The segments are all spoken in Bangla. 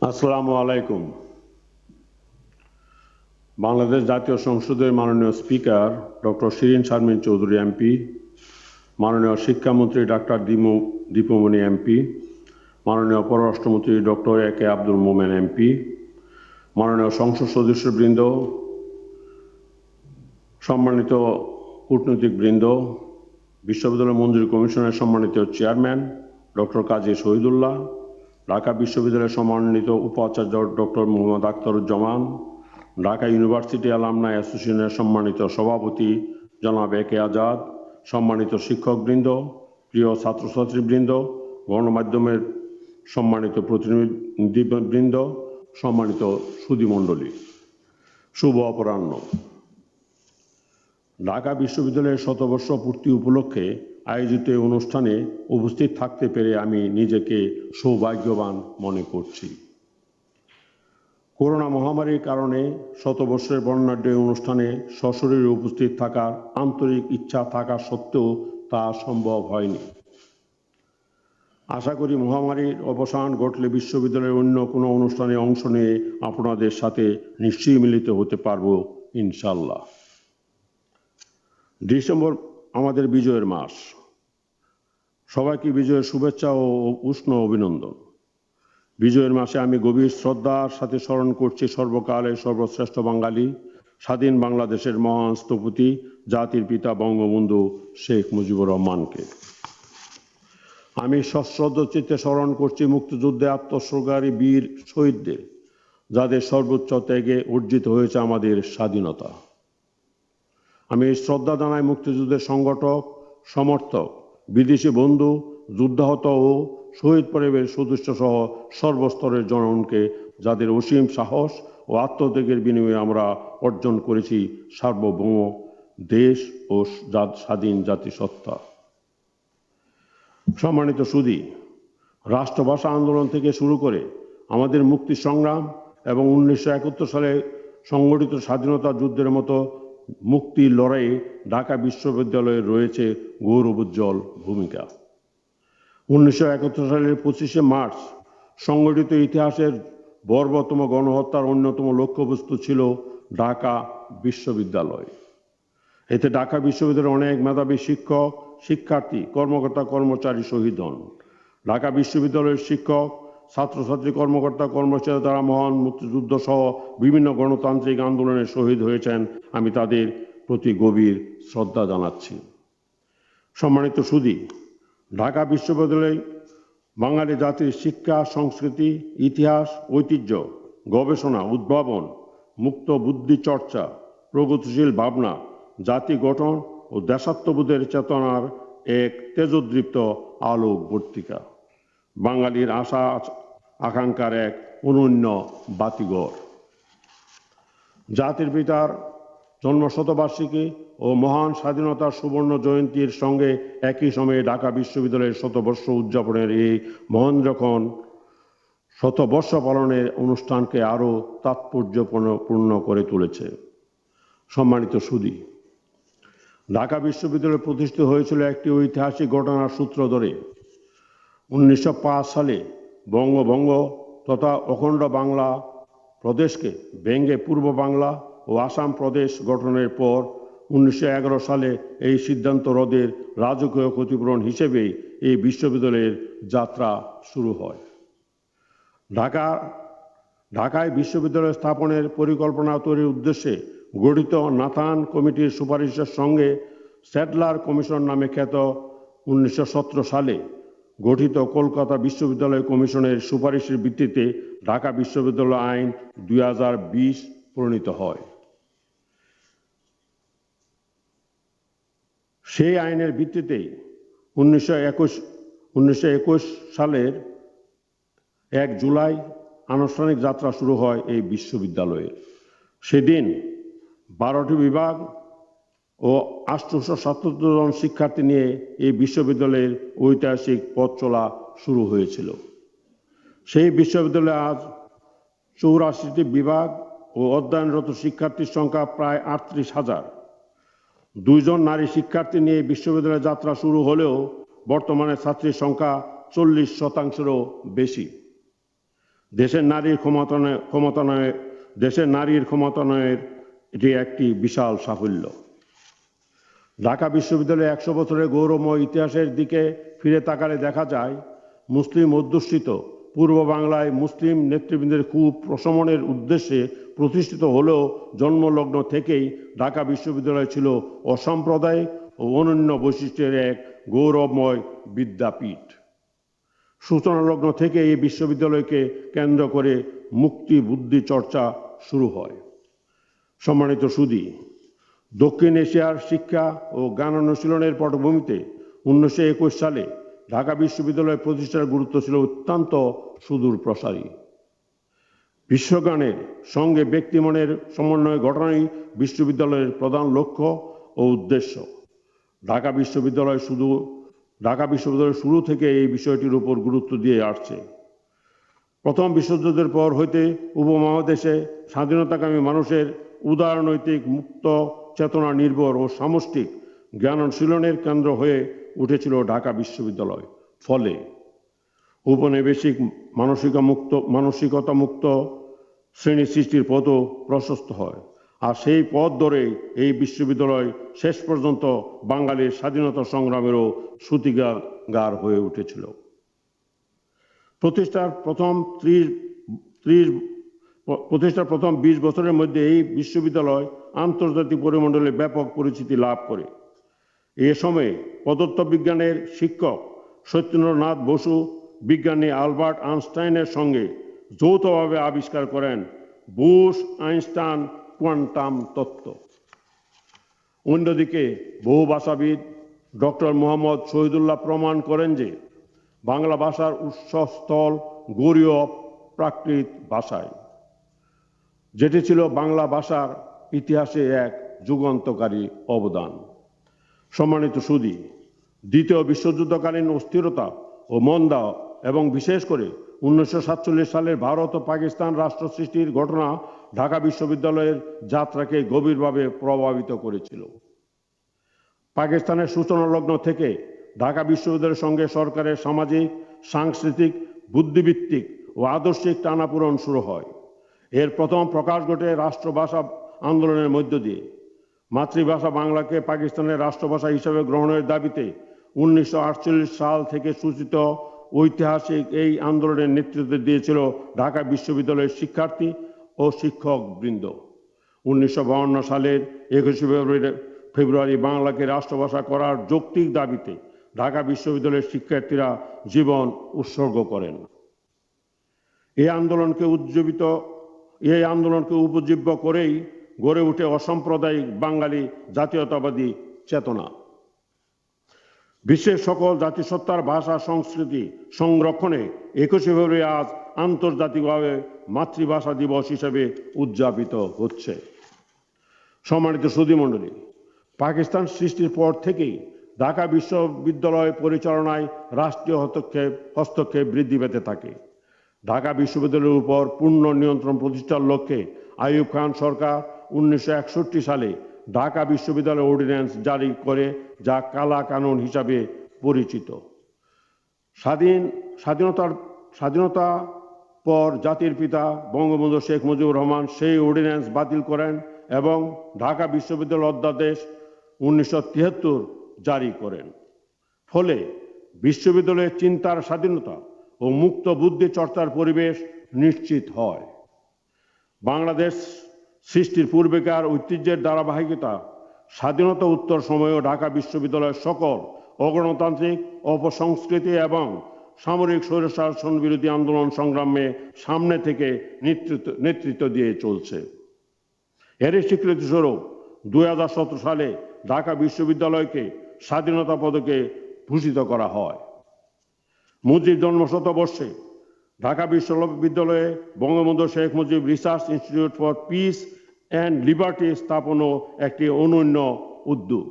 আসসালামু আলাইকুম। বাংলাদেশ জাতীয় সংসদের মাননীয় speaker doctor Shirin Sharmin Chowdhury MP, মাননীয় শিক্ষামন্ত্রী ডাক্তার দীপুমণি এমপি, মাননীয় পররাষ্ট্রমন্ত্রী doctor A K Abdul Momen MP, মাননীয় সংসদ সদস্যবৃন্দ, সম্মানিত কূটনীতিকবৃন্দ, বিশ্ববিদ্যালয় মঞ্জুরি কমিশনের সম্মানিত চেয়ারম্যান ডক্টর কাজী শহীদুল্লাহ, ঢাকা বিশ্ববিদ্যালয়ের সম্মানিত উপাচার্য doctor Mohammad Akhtaruzzaman, Dhaka university alumni অ্যাসোসিয়েশনের সম্মানিত সভাপতি জনাব এ কে আজাদ, সম্মানিত শিক্ষকবৃন্দ, প্রিয় ছাত্রছাত্রীবৃন্দ, গণমাধ্যমের সম্মানিত প্রতিনিধিবৃন্দ, সম্মানিত সুধীমণ্ডলী, শুভ অপরাহ্ন। ঢাকা বিশ্ববিদ্যালয়ের শতবর্ষ পূর্তি উপলক্ষে আয়োজিত এই অনুষ্ঠানে উপস্থিত থাকতে পেরে আমি নিজেকে সৌভাগ্যবান মনে করছি। করোনা মহামারীর কারণে শতবর্ষের বর্ণাঢ্য অনুষ্ঠানে সশরীরে উপস্থিত থাকার আন্তরিক ইচ্ছা থাকা সত্ত্বেও তা সম্ভব হয়নি। আশা করি মহামারীর অবসান ঘটলে বিশ্ববিদ্যালয়ের অন্য কোনো অনুষ্ঠানে অংশ নিয়ে আপনাদের সাথে নিশ্চয়ই মিলিত হতে পারব ইনশাল্লাহ। ডিসেম্বর আমাদের বিজয়ের মাস। সবাইকে বিজয়ের শুভেচ্ছা ও উষ্ণ অভিনন্দন। বিজয়ের মাসে আমি গভীর শ্রদ্ধার সাথে স্মরণ করছি সর্বকালের সর্বশ্রেষ্ঠ বাঙালি, স্বাধীন বাংলাদেশের মহান স্থপতি, জাতির পিতা বঙ্গবন্ধু শেখ মুজিবুর রহমানকে। আমি সশ্রদ্ধ চিত্তে স্মরণ করছি মুক্তিযুদ্ধে আত্মোৎসর্গকারী বীর শহীদদের, যাদের সর্বোচ্চ ত্যাগে অর্জিত হয়েছে আমাদের স্বাধীনতা। আমি শ্রদ্ধা জানাই মুক্তিযুদ্ধের সংগঠক, সমর্থক, বিদেশি বন্ধু, যুদ্ধাহত ও শহীদ পরিবারের সদস্য সহ সর্বস্তরের জনগণকে, যাদের অসীম সাহস ও আত্মত্যাগের বিনিময়ে আমরা অর্জন করেছি সার্বভৌম দেশ ও স্বাধীন জাতিসত্তা। সম্মানিত সুধী, রাষ্ট্রভাষা আন্দোলন থেকে শুরু করে আমাদের মুক্তি সংগ্রাম এবং 1971 সালে সংগঠিত স্বাধীনতা যুদ্ধের মতো মুক্তির লড়াইয়ে ঢাকা বিশ্ববিদ্যালয়ের রয়েছে গৌরবোজ্জ্বল ভূমিকা। 1971 সালের 25শে মার্চ সংগঠিত ইতিহাসের বর্বরতম গণহত্যার অন্যতম লক্ষ্যবস্তু ছিল ঢাকা বিশ্ববিদ্যালয়। এতে ঢাকা বিশ্ববিদ্যালয়ের অনেক মেধাবী শিক্ষক, শিক্ষার্থী, কর্মকর্তা, কর্মচারী শহীদ হন। ঢাকা বিশ্ববিদ্যালয়ের শিক্ষক, ছাত্রছাত্রী, কর্মকর্তা, কর্মচারী তারা মহান মুক্তিযুদ্ধ সহ বিভিন্ন গণতান্ত্রিক আন্দোলনে শহীদ হয়েছেন। আমি তাদের প্রতি গভীর শ্রদ্ধা জানাচ্ছি। সম্মানিত সুধী, ঢাকা বিশ্ববিদ্যালয় বাঙালি জাতির শিক্ষা, সংস্কৃতি, ইতিহাস, ঐতিহ্য, গবেষণা, উদ্ভাবন, মুক্ত বুদ্ধি চর্চা, প্রগতিশীল ভাবনা, জাতি গঠন ও দেশাত্মবোধের চেতনার এক তেজোদ্দীপ্ত আলোকবর্তিকা, বাঙালির আশা আকাঙ্ক্ষার এক অনন্য বাতিঘর। জাতির পিতার জন্মশতবার্ষিকী ও মহান স্বাধীনতার সুবর্ণ জয়ন্তীর সঙ্গে একই সময়ে ঢাকা বিশ্ববিদ্যালয়ের শতবর্ষ উদযাপনের এই মহেন্দ্রক্ষণ শতবর্ষ পালনের অনুষ্ঠানকে আরও তাৎপর্যপূর্ণ করে তুলেছে। সম্মানিত সুধী, ঢাকা বিশ্ববিদ্যালয় প্রতিষ্ঠিত হয়েছিল একটি ঐতিহাসিক ঘটনার সূত্র ধরে। 1905 সালে বঙ্গভঙ্গ তথা অখণ্ড বাংলা প্রদেশকে ভেঙে পূর্ব বাংলা ও আসাম প্রদেশ গঠনের পর 1911 সালে এই সিদ্ধান্ত রদের রাজকীয় ক্ষতিপূরণ হিসেবে এই বিশ্ববিদ্যালয়ের যাত্রা শুরু হয়। ঢাকায় বিশ্ববিদ্যালয় স্থাপনের পরিকল্পনা তৈরির উদ্দেশ্যে গঠিত নাথান কমিটির সুপারিশের সঙ্গে স্যাডলার কমিশন নামে খ্যাত 1917 সালে গঠিত কলকাতা বিশ্ববিদ্যালয় কমিশনের সুপারিশের ভিত্তিতে ঢাকা বিশ্ববিদ্যালয় আইন 2020 প্রণীত হয়। সেই আইনের ভিত্তিতেই 1921 সালের 1 জুলাই আনুষ্ঠানিক যাত্রা শুরু হয় এই বিশ্ববিদ্যালয়ের। সেদিন 12টি বিভাগ ও 877 জন শিক্ষার্থী নিয়ে এই বিশ্ববিদ্যালয়ের ঐতিহাসিক পথ চলা শুরু হয়েছিল। সেই বিশ্ববিদ্যালয়ে আজ 84টি বিভাগ ও অধ্যয়নরত শিক্ষার্থীর সংখ্যা প্রায় 38,000। 2 জন নারী শিক্ষার্থী নিয়ে বিশ্ববিদ্যালয়ের যাত্রা শুরু হলেও বর্তমানে ছাত্রীর সংখ্যা 40%-রও বেশি। দেশের নারীর ক্ষমতায়নের এটি একটি বিশাল সাফল্য। ঢাকা বিশ্ববিদ্যালয়ের 100 বছরের গৌরবময় ইতিহাসের দিকে ফিরে তাকালে দেখা যায়, মুসলিম অধ্যুষিত পূর্ব বাংলায় মুসলিম নেতৃবৃন্দের খুব প্রশমনের উদ্দেশ্যে প্রতিষ্ঠিত হলেও জন্মলগ্ন থেকেই ঢাকা বিশ্ববিদ্যালয় ছিল অসাম্প্রদায়িক ও অনন্য বৈশিষ্ট্যের এক গৌরবময় বিদ্যাপীঠ। সূচনালগ্ন থেকে এই বিশ্ববিদ্যালয়কে কেন্দ্র করে মুক্তি বুদ্ধি চর্চা শুরু হয়। সম্মানিত সুধী, দক্ষিণ এশিয়ার শিক্ষা ও জ্ঞান অনুশীলনের পটভূমিতে 1921 সালে ঢাকা বিশ্ববিদ্যালয় প্রতিষ্ঠার গুরুত্ব ছিল অত্যন্ত সুদূর প্রসারী। বিশ্বজ্ঞানের সঙ্গে ব্যক্তিমনের সমন্বয় ঘটানোই বিশ্ববিদ্যালয়ের প্রধান লক্ষ্য ও উদ্দেশ্য। ঢাকা বিশ্ববিদ্যালয় শুরু থেকে এই বিষয়টির উপর গুরুত্ব দিয়ে আসছে। প্রথম বিশ্বযুদ্ধের পর হইতে উপমহাদেশে স্বাধীনতাকামী মানুষের উদারনৈতিক মুক্ত চেতনা নির্ভর ও সামষ্টিক জ্ঞান অনুশীলনের কেন্দ্র হয়ে উঠেছিল ঢাকা বিশ্ববিদ্যালয়। ফলে উপনিবেশিক মানসিকতা মুক্ত শ্রেণী সৃষ্টির পথও প্রশস্ত হয়। আর সেই পথ ধরে এই বিশ্ববিদ্যালয় শেষ পর্যন্ত বাঙালির স্বাধীনতা সংগ্রামেরও সূতিকাগার হয়ে উঠেছিল। প্রতিষ্ঠার প্রথম 20 বছরের মধ্যে এই বিশ্ববিদ্যালয় আন্তর্জাতিক পরিমণ্ডলে ব্যাপক পরিচিতি লাভ করে। এ সময়ে পদার্থবিজ্ঞানের শিক্ষক সত্যেন্দ্রনাথ বসু বিজ্ঞানী আলবার্ট আইনস্টাইনের সঙ্গে যৌথভাবে আবিষ্কার করেন বুশ-আইনস্টাইন কোয়ান্টাম তত্ত্ব। অন্যদিকে বহু ভাষাবিদ ডক্টর মোহাম্মদ শহীদুল্লাহ প্রমাণ করেন যে বাংলা ভাষার উৎসস্থল গৌরীয় প্রাকৃত ভাষায়, যেটি ছিল বাংলা ভাষার ইতিহাসে এক যুগান্তকারী অবদান। সম্মানিত সুধী, দ্বিতীয় বিশ্বযুদ্ধকালীন অস্থিরতা ও মন্দা এবং বিশেষ করে 1947 সালের ভারত ও পাকিস্তান রাষ্ট্র সৃষ্টির ঘটনা ঢাকা বিশ্ববিদ্যালয়ের যাত্রাকে গভীরভাবে প্রভাবিত করেছিল। পাকিস্তানের সূচনা লগ্ন থেকে ঢাকা বিশ্ববিদ্যালয়ের সঙ্গে সরকারের সামাজিক, সাংস্কৃতিক, বুদ্ধিভিত্তিক ও আদর্শিক টানাপোড়েন শুরু হয়। এর প্রথম প্রকাশ ঘটে রাষ্ট্রভাষা আন্দোলনের মধ্য দিয়ে। মাতৃভাষা বাংলাকে পাকিস্তানের রাষ্ট্রভাষা হিসেবে গ্রহণের দাবিতে 1948 সাল থেকে সূচিত ঐতিহাসিক এই আন্দোলনের নেতৃত্ব দিয়েছিল ঢাকা বিশ্ববিদ্যালয়ের শিক্ষার্থী ও শিক্ষক বৃন্দ। 1952 সালের 21 ফেব্রুয়ারি বাংলাকে রাষ্ট্রভাষা করার যৌক্তিক দাবিতে ঢাকা বিশ্ববিদ্যালয়ের শিক্ষার্থীরা জীবন উৎসর্গ করেন। এই আন্দোলনকে উপজীব্য করেই গড়ে ওঠে অসাম্প্রদায়িক বাঙালি জাতীয়তাবাদী চেতনা। বিশ্বের সকল জাতিসত্তার ভাষা সংস্কৃতি সংরক্ষণে 21 ফেব্রুয়ারি আজ আন্তর্জাতিকভাবে মাতৃভাষা দিবস হিসেবে উদযাপিত হচ্ছে। সম্মানিত সুধীমণ্ডলী, পাকিস্তান সৃষ্টির পর থেকেই ঢাকা বিশ্ববিদ্যালয় পরিচালনায় রাষ্ট্রীয় হস্তক্ষেপ বৃদ্ধি পেতে থাকে। ঢাকা বিশ্ববিদ্যালয়ের উপর পূর্ণ নিয়ন্ত্রণ প্রতিষ্ঠার লক্ষ্যে আইয়ুব খান সরকার 1961 সালে ঢাকা বিশ্ববিদ্যালয় অর্ডিন্যান্স জারি করে, যা কালা কানুন হিসাবে পরিচিত। স্বাধীনতা পর জাতির পিতা বঙ্গবন্ধু শেখ মুজিবুর রহমান সেই অর্ডিন্যান্স বাতিল করেন এবং ঢাকা বিশ্ববিদ্যালয় অধ্যাদেশ 1973 জারি করেন। ফলে বিশ্ববিদ্যালয়ের চিন্তার স্বাধীনতা ও মুক্ত বুদ্ধি চর্চার পরিবেশ নিশ্চিত হয়। বাংলাদেশ সৃষ্টির পূর্বেকার ঐতিহ্যের ধারাবাহিকতা স্বাধীনতা উত্তর সময়েও ঢাকা বিশ্ববিদ্যালয়ের সকল অগণতান্ত্রিক, অপসংস্কৃতি এবং সামরিক স্বৈরশাসন বিরোধী আন্দোলন সংগ্রামে সামনে থেকে নেতৃত্ব দিয়ে চলছে। এরই স্বীকৃতিস্বরূপ 2017 সালে ঢাকা বিশ্ববিদ্যালয়কে স্বাধীনতা পদকে ভূষিত করা হয়। মুজিব জন্মশতবর্ষে ঢাকা বিশ্ববিদ্যালয়ে Bangabandhu Sheikh Mujib research institute for peace and liberty স্থাপনও একটি অনন্য উদ্যোগ।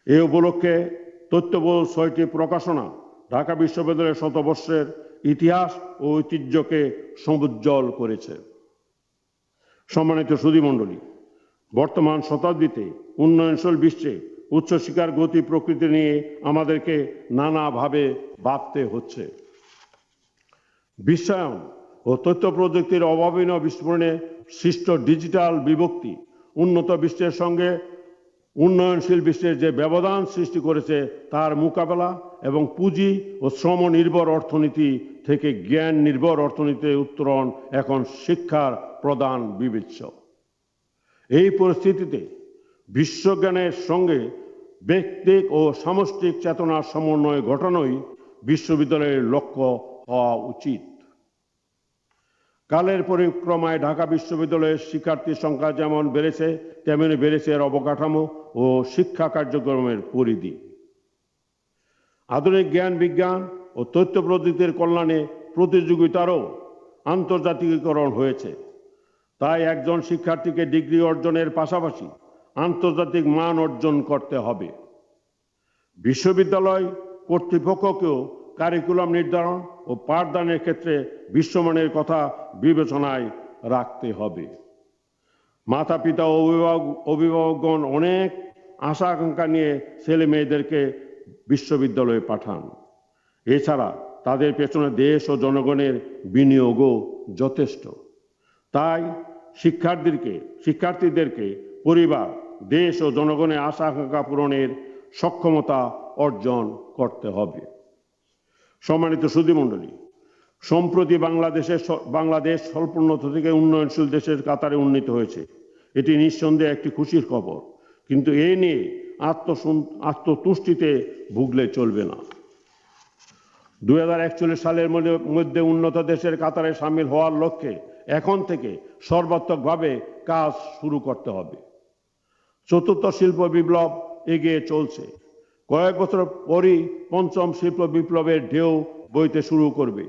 এ উপলক্ষে তথ্যবহুল 6টি প্রকাশনা ঢাকা বিশ্ববিদ্যালয়ের শতবর্ষের ইতিহাস ও ঐতিহ্যকে সমুজ্জ্বল করেছে। সম্মানিত সুধীমণ্ডলী, বর্তমান শতাব্দীতে উন্নয়নশীল বিশ্বে উচ্চশিক্ষার গতি প্রকৃতি নিয়ে আমাদেরকে নানাভাবে ভাবতে হচ্ছে। বিশ্বায়ন ও তথ্য প্রযুক্তির অভাবনীয় বিস্ফোরণে সৃষ্ট ডিজিটাল বিভক্তি উন্নত বিশ্বের সঙ্গে উন্নয়নশীল বিশ্বের যে ব্যবধান সৃষ্টি করেছে তার মোকাবেলা এবং পুঁজি ও শ্রম নির্ভর অর্থনীতি থেকে জ্ঞান নির্ভর অর্থনীতিতে উত্তরণ এখন শিক্ষার প্রধান বিবেচ্য। এই পরিস্থিতিতে বিশ্বজ্ঞানের সঙ্গে ব্যক্তিক ও সামষ্টিক চেতনার সমন্বয় ঘটানোই বিশ্ববিদ্যালয়ের লক্ষ্য হওয়া উচিত। কালের পরিক্রমায় ঢাকা বিশ্ববিদ্যালয়ের শিক্ষার্থীর সংখ্যা যেমন বেড়েছে তেমনি বেড়েছে এর অবকাঠামো ও শিক্ষা কার্যক্রমের পরিধি। আধুনিক জ্ঞান বিজ্ঞান ও তথ্য প্রযুক্তির কল্যাণে প্রতিযোগিতারও আন্তর্জাতিকীকরণ হয়েছে। তাই একজন শিক্ষার্থীকে ডিগ্রি অর্জনের পাশাপাশি আন্তর্জাতিক মান অর্জন করতে হবে। বিশ্ববিদ্যালয় কর্তৃপক্ষকেও কারিকুলাম নির্ধারণ ও পাঠদানের ক্ষেত্রে বিশ্বমানের কথা বিবেচনায় রাখতে হবে। মাতা পিতা ও অভিভাবকগণ অনেক আশা আকাঙ্ক্ষা নিয়ে ছেলে মেয়েদেরকে বিশ্ববিদ্যালয়ে পাঠান। এছাড়া তাদের পেছনে দেশ ও জনগণের বিনিয়োগও যথেষ্ট। তাই শিক্ষার্থীদেরকে পরিবার, দেশ ও জনগণের আশা আকাঙ্ক্ষা পূরণের সক্ষমতা অর্জন করতে হবে। সম্মানিত সুধীমণ্ডলী, সম্প্রতি বাংলাদেশ স্বল্পোন্নত থেকে উন্নয়নশীল দেশের কাতারে উন্নীত হয়েছে। এটি নিঃসন্দেহে একটি খুশির খবর, কিন্তু এ নিয়ে আত্মতুষ্টিতে ভুগলে চলবে না। 2041 সালের মধ্যে উন্নত দেশের কাতারে সামিল হওয়ার লক্ষ্যে এখন থেকে সর্বাত্মকভাবে কাজ শুরু করতে হবে। চতুর্থ শিল্প বিপ্লব এগিয়ে চলছে। কয়েক বছর পরই পঞ্চম শিল্প বিপ্লবের ঢেউ বইতে শুরু করবে।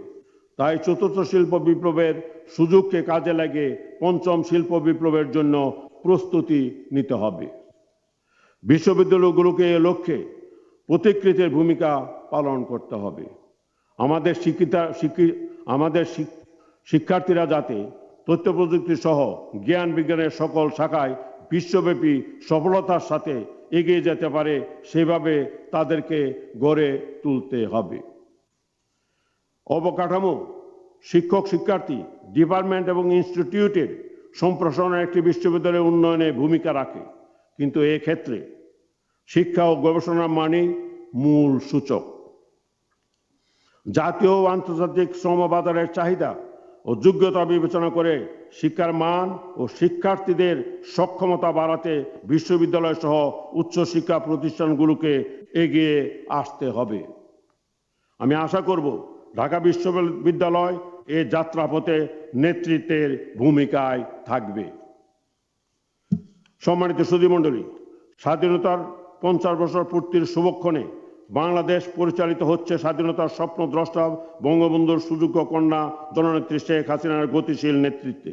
তাই চতুর্থ শিল্প বিপ্লবের সুযোগকে কাজে লাগিয়ে পঞ্চম শিল্প বিপ্লবের জন্য প্রস্তুতি নিতে হবে। বিশ্ববিদ্যালয়গুলোকে এ লক্ষ্যে পথিকৃতের ভূমিকা পালন করতে হবে। আমাদের শিক্ষার্থীরা যাতে তথ্য প্রযুক্তি সহ জ্ঞান বিজ্ঞানের সকল শাখায় বিশ্বব্যাপী সফলতার সাথে এগিয়ে যেতে পারে সেভাবে তাদেরকে গড়ে তুলতে হবে। অবকাঠামো, শিক্ষক শিক্ষার্থী, ডিপার্টমেন্ট এবং ইনস্টিটিউটের সম্প্রসারণ একটি বিশ্ববিদ্যালয়ের উন্নয়নে ভূমিকা রাখে, কিন্তু এক্ষেত্রে শিক্ষা ও গবেষণার মানই মূল সূচক। জাতীয় ও আন্তর্জাতিক শ্রম বাজারের চাহিদা ও যোগ্যতা বিবেচনা করে শিক্ষার মান ও শিক্ষার্থীদের সক্ষমতা বাড়াতে বিশ্ববিদ্যালয় সহ উচ্চশিক্ষা প্রতিষ্ঠানগুলোকে এগিয়ে আসতে হবে। আমি আশা করব ঢাকা বিশ্ববিদ্যালয় এই যাত্রাপথে নেতৃত্বের ভূমিকায় থাকবে। সম্মানিত সুধীমণ্ডলী, স্বাধীনতার 50 বছর পূর্তির শুভক্ষণে বাংলাদেশ পরিচালিত হচ্ছে স্বাধীনতার স্বপ্নদ্রষ্টা বঙ্গবন্ধুর সুযোগ্য কন্যা জননেত্রী শেখ হাসিনার গতিশীল নেতৃত্বে।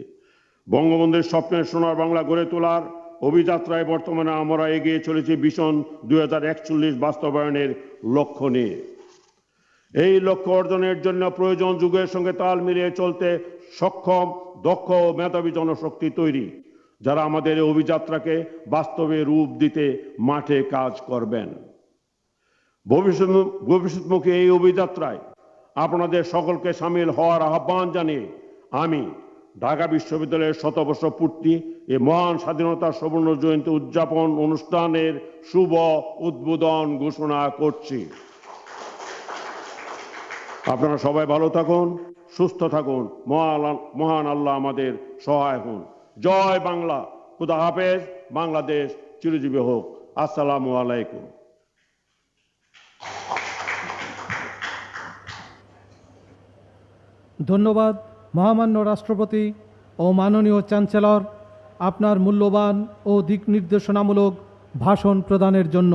বঙ্গবন্ধুর স্বপ্নের সোনার বাংলা গড়ে তোলার অভিযাত্রায় বর্তমানে আমরা এগিয়ে চলেছি ভিশন 2041 বাস্তবায়নের লক্ষ্য নিয়ে। এই লক্ষ্য অর্জনের জন্য প্রয়োজন যুগের সঙ্গে তাল মিলিয়ে চলতে সক্ষম, দক্ষ ও মেধাবী জনশক্তি তৈরি, যারা আমাদের এই অভিযাত্রাকে বাস্তবে রূপ দিতে মাঠে কাজ করবেন। ভবিষ্যৎমুখী এই অভিযাত্রায় আপনাদের সকলকে সামিল হওয়ার আহ্বান জানিয়ে আমি ঢাকা বিশ্ববিদ্যালয়ের 100 বছর পূর্তি এই মহান স্বাধীনতা সুবর্ণ জয়ন্তী উদযাপন অনুষ্ঠানের শুভ উদ্বোধন ঘোষণা করছি। আপনারা সবাই ভালো থাকুন, সুস্থ থাকুন, মহান আল্লাহ আমাদের সহায় হন। জয় বাংলা, খুদা হাফেজ, বাংলাদেশ চিরজীবী হোক। আসসালামু আলাইকুম। ধন্যবাদ মহামান্য রাষ্ট্রপতি ও মাননীয় চ্যান্সেলর, আপনার মূল্যবান ও দিক নির্দেশনামূলক ভাষণ প্রদানের জন্য।